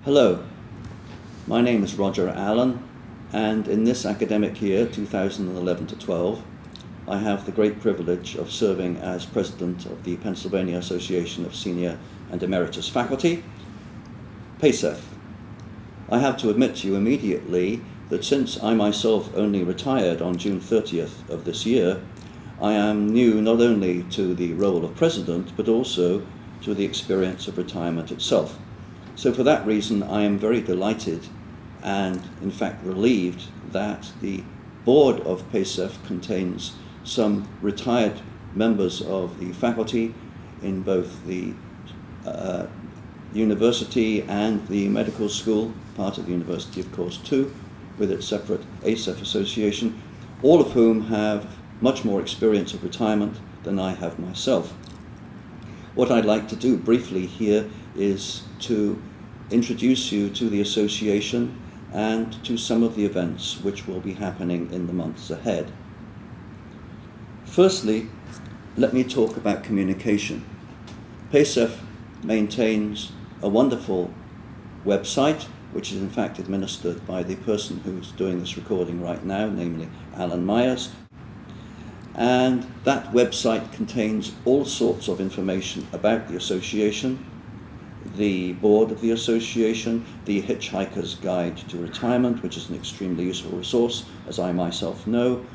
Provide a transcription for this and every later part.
Hello, my name is RogerAllen, and in this academic year, 2011 to 12, I have the great privilege of serving as President of the Pennsylvania Association of Senior and Emeritus Faculty, PASEF. I have to admit to you immediately that since I myself only retired on June 30th of this year, I am new not only to the role of President, but also to the experience of retirement itself. So for that reason, I am very delighted and in fact relieved that the board of PASEF contains some retired members of the faculty in both the university and the medical school, part of the university of course too, with its separate ASEF association, all of whom have much more experience of retirement than I have myself. What I'd like to do briefly here is to introduce you to the association and to some of the events which will be happening in the months ahead. Firstly, let me talk about communication. PASEF maintains a wonderful website, which is in fact administered by the person who's doing this recording right now, namely Alan Myers. And that website contains all sorts of information about the association, the board of the association, the Hitchhiker's Guide to Retirement, which is an extremely useful resource, as I myself know,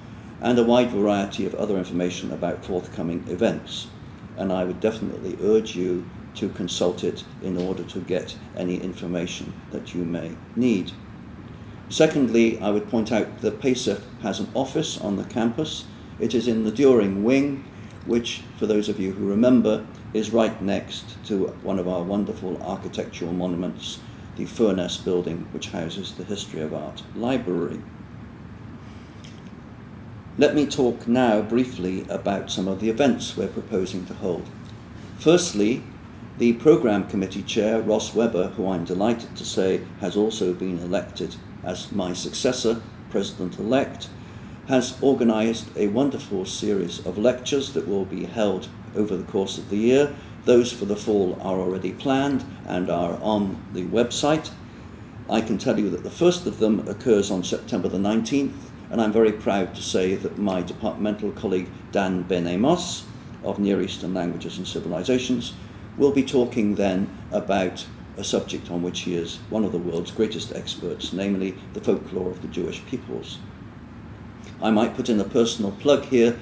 and a wide variety of other information about forthcoming events. And I would definitely urge you to consult it in order to get any information that you may need. Secondly, I would point out that PASEF has an office on the campus. It is in the During Wing, which, for those of you who remember, is right next to one of our wonderful architectural monuments, the Furness building, which houses the History of Art Library. Let me talk now briefly about some of the events we're proposing to hold. Firstly, the Programme Committee Chair, Ross Webber, who I'm delighted to say has also been elected as my successor, President-elect, has organised a wonderful series of lectures that will be held over the course of the year. Those for the fall are already planned and are on the website. I can tell you that the first of them occurs on September the 19th, and I'm very proud to say that my departmental colleague Dan Ben-Amos of Near Eastern Languages and Civilizations will be talking then about a subject on which he is one of the world's greatest experts, namely the folklore of the Jewish peoples. I might put in a personal plug here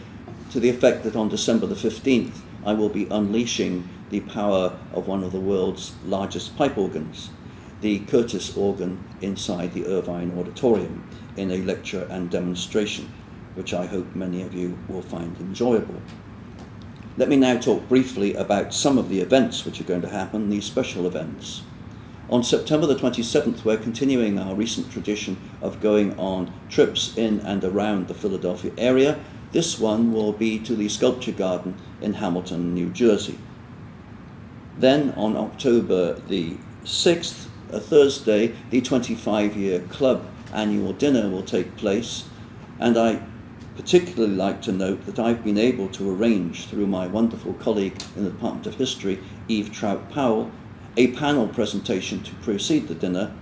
to the effect that on December the 15th, I will be unleashing the power of one of the world's largest pipe organs, the Curtis organ inside the Irvine Auditorium, in a lecture and demonstration, which I hope many of you will find enjoyable. Let me now talk briefly about some of the events which are going to happen, these special events. On September the 27th, we're continuing our recent tradition of going on trips in and around the Philadelphia area. This one will be to the Sculpture Garden in Hamilton, New Jersey. Then on October the 6th, a Thursday, the 25-year club annual dinner will take place, and I particularly like to note that I've been able to arrange through my wonderful colleague in the Department of History, Eve Trout-Powell, a panel presentation to precede the dinner,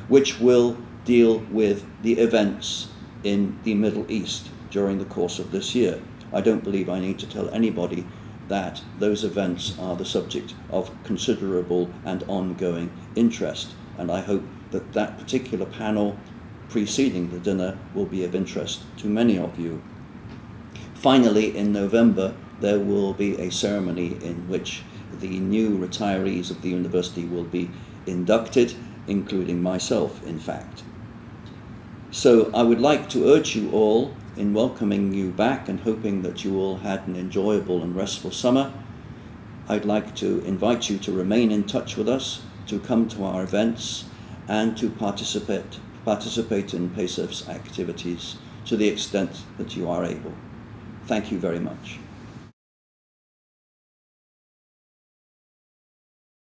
which will deal with the events in the Middle East during the course of this year. I don't believe I need to tell anybody that those events are the subject of considerable and ongoing interest, and I hope that that particular panel preceding the dinner will be of interest to many of you. Finally, in November, there will be a ceremony in which the new retirees of the university will be inducted, including myself, in fact. So I would like to urge you all, in welcoming you back and hoping that you all had an enjoyable and restful summer, I'd like to invite you to remain in touch with us, to come to our events, and to participate in PASEF's activities to the extent that you are able. Thank you very much.